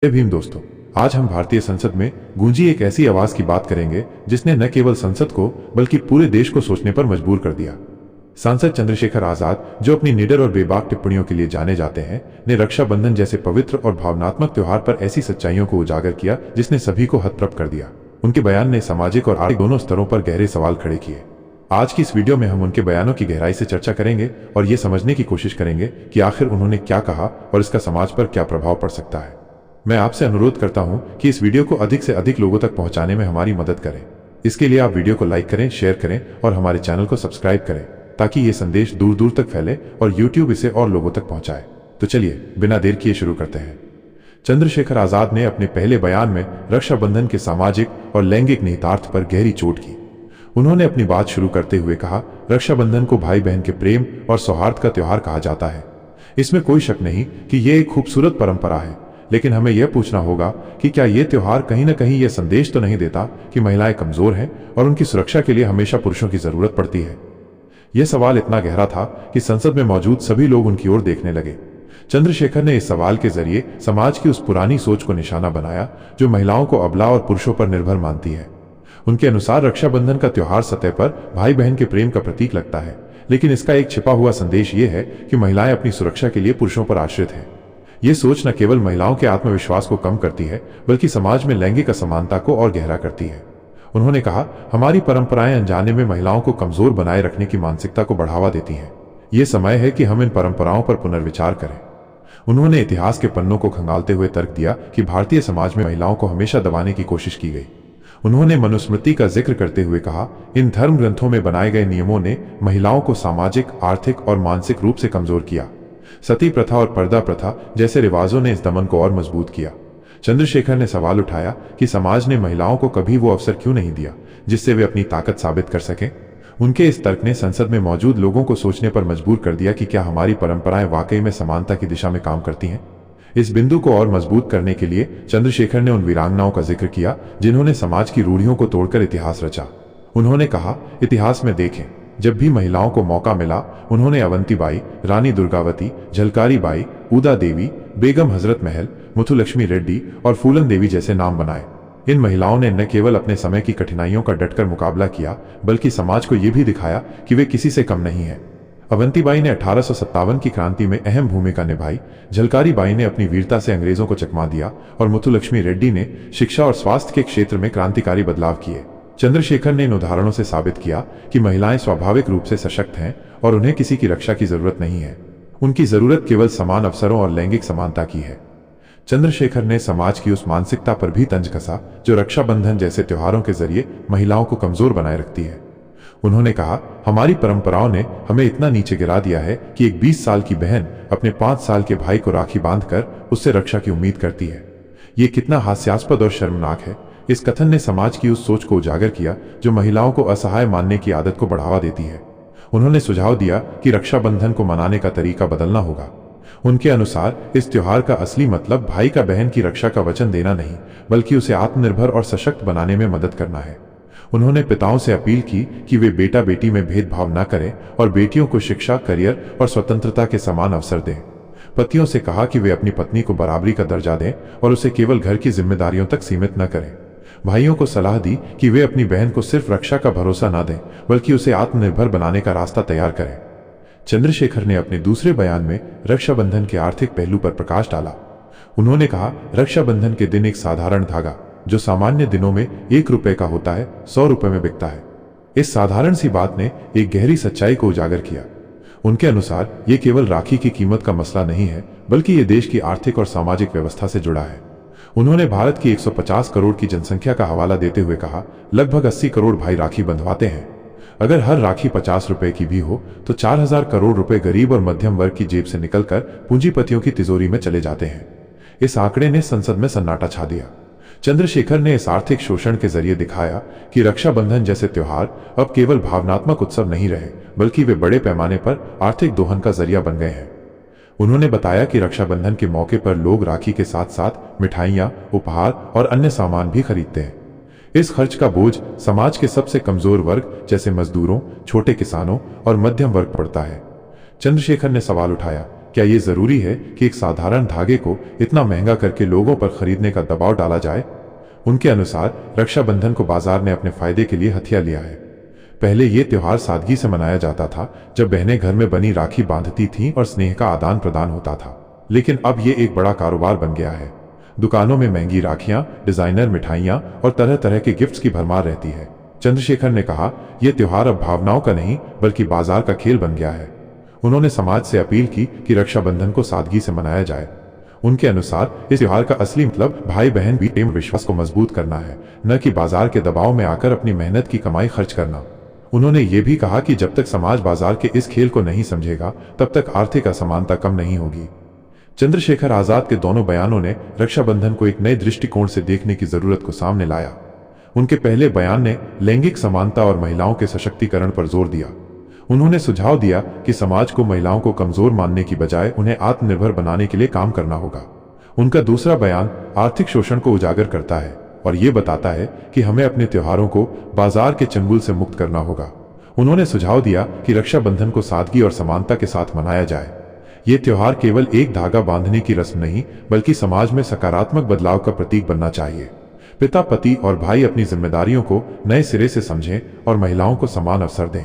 जय भीम दोस्तों। आज हम भारतीय संसद में गूंजी एक ऐसी आवाज की बात करेंगे जिसने न केवल संसद को बल्कि पूरे देश को सोचने पर मजबूर कर दिया। सांसद चंद्रशेखर आजाद, जो अपनी निडर और बेबाक टिप्पणियों के लिए जाने जाते हैं, ने रक्षाबंधन जैसे पवित्र और भावनात्मक त्योहार पर ऐसी सच्चाइयों को उजागर किया जिसने सभी को हतप्रभ कर दिया। उनके बयान ने सामाजिक और आर्थिक दोनों स्तरों पर गहरे सवाल खड़े किए। आज की इस वीडियो में हम उनके बयानों की गहराई से चर्चा करेंगे और ये समझने की कोशिश करेंगे कि आखिर उन्होंने क्या कहा और इसका समाज पर क्या प्रभाव पड़ सकता है। मैं आपसे अनुरोध करता हूं कि इस वीडियो को अधिक से अधिक लोगों तक पहुंचाने में हमारी मदद करें। इसके लिए आप वीडियो को लाइक करें, शेयर करें और हमारे चैनल को सब्सक्राइब करें ताकि ये संदेश दूर दूर तक फैले और YouTube इसे और लोगों तक पहुंचाए। तो चलिए बिना देर किए शुरू करते हैं। चंद्रशेखर आजाद ने अपने पहले बयान में रक्षाबंधन के सामाजिक और लैंगिक निहितार्थ पर गहरी चोट की। उन्होंने अपनी बात शुरू करते हुए कहा, रक्षाबंधन को भाई बहन के प्रेम और सौहार्द का त्योहार कहा जाता है। इसमें कोई शक नहीं कि यह एक खूबसूरत परंपरा है, लेकिन हमें यह पूछना होगा कि क्या यह त्योहार कहीं न कहीं यह संदेश तो नहीं देता कि महिलाएं कमजोर हैं और उनकी सुरक्षा के लिए हमेशा पुरुषों की जरूरत पड़ती है। यह सवाल इतना गहरा था कि संसद में मौजूद सभी लोग उनकी ओर देखने लगे। चंद्रशेखर ने इस सवाल के जरिए समाज की उस पुरानी सोच को निशाना बनाया जो महिलाओं को अबला और पुरुषों पर निर्भर मानती है। उनके अनुसार रक्षाबंधन का त्योहार सतह पर भाई बहन के प्रेम का प्रतीक लगता है, लेकिन इसका एक छिपा हुआ संदेश यह है कि महिलाएं अपनी सुरक्षा के लिए पुरुषों पर आश्रित हैं। ये सोच न केवल महिलाओं के आत्मविश्वास को कम करती है बल्कि समाज में लैंगिक असमानता को और गहरा करती है। उन्होंने कहा, हमारी परंपराएं अनजाने में महिलाओं को कमजोर बनाए रखने की मानसिकता को बढ़ावा देती हैं। ये समय है कि हम इन परंपराओं पर पुनर्विचार करें। उन्होंने इतिहास के पन्नों को खंगालते हुए तर्क दिया कि भारतीय समाज में महिलाओं को हमेशा दबाने की कोशिश की गई। उन्होंने मनुस्मृति का जिक्र करते हुए कहा, इन धर्म ग्रंथों में बनाए गए नियमों ने महिलाओं को सामाजिक, आर्थिक और मानसिक रूप से कमजोर किया। सती प्रथा और पर्दा प्रथा जैसे रिवाजों ने इस दमन को और मजबूत किया। चंद्रशेखर ने सवाल उठाया कि समाज ने महिलाओं को कभी वो अवसर क्यों नहीं दिया जिससे वे अपनी ताकत साबित कर सकें। उनके इस तर्क ने संसद में मौजूद लोगों को सोचने पर मजबूर कर दिया कि क्या हमारी परंपराएं वाकई में समानता की दिशा में काम करती हैं। इस बिंदु को और मजबूत करने के लिए चंद्रशेखर ने उन वीरांगनाओं का जिक्र किया जिन्होंने समाज की रूढ़ियों को तोड़कर इतिहास रचा। उन्होंने कहा, इतिहास में देखें, जब भी महिलाओं को मौका मिला उन्होंने अवंतीबाई, रानी दुर्गावती, झलकारी बाई, उदा देवी, बेगम हजरत महल, मुथुलक्ष्मी रेड्डी और फूलन देवी जैसे नाम बनाए। इन महिलाओं ने न केवल अपने समय की कठिनाइयों का डटकर मुकाबला किया बल्कि समाज को यह भी दिखाया कि वे किसी से कम नहीं है। अवंतीबाई ने 1857 की क्रांति में अहम भूमिका निभाई, झलकारी बाई ने अपनी वीरता से अंग्रेजों को चकमा दिया और मुथुलक्ष्मी रेड्डी ने शिक्षा और स्वास्थ्य के क्षेत्र में क्रांतिकारी बदलाव किए। चंद्रशेखर ने इन उदाहरणों से साबित किया कि महिलाएं स्वाभाविक रूप से सशक्त हैं और उन्हें किसी की रक्षा की जरूरत नहीं है। उनकी जरूरत केवल समान अवसरों और लैंगिक समानता की है। चंद्रशेखर ने समाज की उस मानसिकता पर भी तंज कसा जो रक्षाबंधन जैसे त्योहारों के जरिए महिलाओं को कमजोर बनाए रखती है। उन्होंने कहा, हमारी परंपराओं ने हमें इतना नीचे गिरा दिया है कि एक 20 साल की बहन अपने 5 साल के भाई को राखी बांधकर उससे रक्षा की उम्मीद करती है। ये कितना हास्यास्पद और शर्मनाक है। इस कथन ने समाज की उस सोच को उजागर किया जो महिलाओं को असहाय मानने की आदत को बढ़ावा देती है। उन्होंने सुझाव दिया कि रक्षाबंधन को मनाने का तरीका बदलना होगा। उनके अनुसार इस त्योहार का असली मतलब भाई का बहन की रक्षा का वचन देना नहीं बल्कि उसे आत्मनिर्भर और सशक्त बनाने में मदद करना है। उन्होंने पिताओं से अपील की कि वे बेटा बेटी में भेदभाव न करें और बेटियों को शिक्षा, करियर और स्वतंत्रता के समान अवसर दें। पतियों से कहा कि वे अपनी पत्नी को बराबरी का दर्जा दें और उसे केवल घर की जिम्मेदारियों तक सीमित न करें। भाइयों को सलाह दी कि वे अपनी बहन को सिर्फ रक्षा का भरोसा न दें बल्कि उसे आत्मनिर्भर बनाने का रास्ता तैयार करें। चंद्रशेखर ने अपने दूसरे बयान में रक्षाबंधन के आर्थिक पहलू पर प्रकाश डाला। उन्होंने कहा, रक्षाबंधन के दिन एक साधारण धागा जो सामान्य दिनों में 1 रुपए का होता है 100 रुपए में बिकता है। इस साधारण सी बात ने एक गहरी सच्चाई को उजागर किया। उनके अनुसार यह केवल राखी की कीमत का मसला नहीं है बल्कि यह देश की आर्थिक और सामाजिक व्यवस्था से जुड़ा है। उन्होंने भारत की 150 करोड़ की जनसंख्या का हवाला देते हुए कहा, लगभग 80 करोड़ भाई राखी बंधवाते हैं। अगर हर राखी 50 रुपए की भी हो तो 4000 करोड़ रुपए गरीब और मध्यम वर्ग की जेब से निकलकर पूंजीपतियों की तिजोरी में चले जाते हैं। इस आंकड़े ने संसद में सन्नाटा छा दिया। चंद्रशेखर ने इस आर्थिक शोषण के जरिए दिखाया कि रक्षाबंधन जैसे त्योहार अब केवल भावनात्मक उत्सव नहीं रहे बल्कि वे बड़े पैमाने पर आर्थिक दोहन का जरिया बन गए हैं। उन्होंने बताया कि रक्षाबंधन के मौके पर लोग राखी के साथ साथ मिठाइयां, उपहार और अन्य सामान भी खरीदते हैं। इस खर्च का बोझ समाज के सबसे कमजोर वर्ग जैसे मजदूरों, छोटे किसानों और मध्यम वर्ग पड़ता है। चंद्रशेखर ने सवाल उठाया, क्या ये जरूरी है कि एक साधारण धागे को इतना महंगा करके लोगों पर खरीदने का दबाव डाला जाए? उनके अनुसार रक्षाबंधन को बाजार ने अपने फायदे के लिए हथिया लिया है। पहले ये त्योहार सादगी से मनाया जाता था, जब बहनें घर में बनी राखी बांधती थीं और स्नेह का आदान प्रदान होता था। लेकिन अब ये एक बड़ा कारोबार बन गया है। दुकानों में महंगी राखियां, डिजाइनर मिठाइयां और तरह तरह के गिफ्ट्स की भरमार रहती है। चंद्रशेखर ने कहा, यह त्योहार अब भावनाओं का नहीं बल्कि बाजार का खेल बन गया है। उन्होंने समाज से अपील की कि रक्षाबंधन को सादगी से मनाया जाए। उनके अनुसार इस त्योहार का असली मतलब भाई बहन भी प्रेम विश्वास को मजबूत करना है, न कि बाजार के दबाव में आकर अपनी मेहनत की कमाई खर्च करना। उन्होंने ये भी कहा कि जब तक समाज बाजार के इस खेल को नहीं समझेगा, तब तक आर्थिक असमानता कम नहीं होगी। चंद्रशेखर आजाद के दोनों बयानों ने रक्षाबंधन को एक नए दृष्टिकोण से देखने की जरूरत को सामने लाया। उनके पहले बयान ने लैंगिक समानता और महिलाओं के सशक्तिकरण पर जोर दिया। उन्होंने सुझाव दिया कि समाज को महिलाओं को कमजोर मानने की बजाय उन्हें आत्मनिर्भर बनाने के लिए काम करना होगा। उनका दूसरा बयान आर्थिक शोषण को उजागर करता है और ये बताता है कि हमें अपने त्योहारों को बाजार के चंगुल से मुक्त करना होगा। उन्होंने सुझाव दिया कि रक्षाबंधन को सादगी और समानता के साथ मनाया जाए। ये त्योहार केवल एक धागा बांधने की रस्म नहीं, बल्कि समाज में सकारात्मक बदलाव का प्रतीक बनना चाहिए। पिता, पति और भाई अपनी जिम्मेदारियों को नए सिरे से समझें और महिलाओं को समान अवसर दें।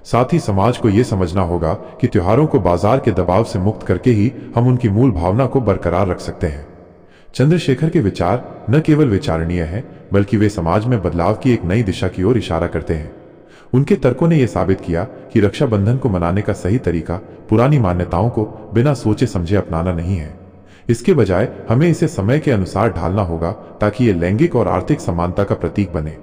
साथ ही समाज को यह समझना होगा कि त्योहारों को बाजार के दबाव से मुक्त करके ही हम उनकी मूल भावना को बरकरार रख सकते हैं। चंद्रशेखर के विचार न केवल विचारणीय हैं, बल्कि वे समाज में बदलाव की एक नई दिशा की ओर इशारा करते हैं। उनके तर्कों ने यह साबित किया कि रक्षाबंधन को मनाने का सही तरीका पुरानी मान्यताओं को बिना सोचे समझे अपनाना नहीं है। इसके बजाय हमें इसे समय के अनुसार ढालना होगा, ताकि ये लैंगिक और आर्थिक समानता का प्रतीक बने।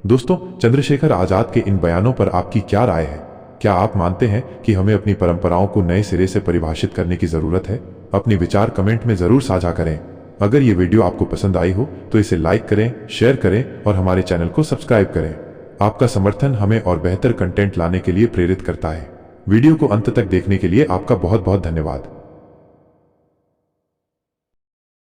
दोस्तों, चंद्रशेखर आजाद के इन बयानों पर आपकी क्या राय है? क्या आप मानते हैं कि हमें अपनी परंपराओं को नए सिरे से परिभाषित करने की जरूरत है? अपने विचार कमेंट में जरूर साझा करें। अगर ये वीडियो आपको पसंद आई हो तो इसे लाइक करें, शेयर करें और हमारे चैनल को सब्सक्राइब करें। आपका समर्थन हमें और बेहतर कंटेंट लाने के लिए प्रेरित करता है। वीडियो को अंत तक देखने के लिए आपका बहुत बहुत धन्यवाद।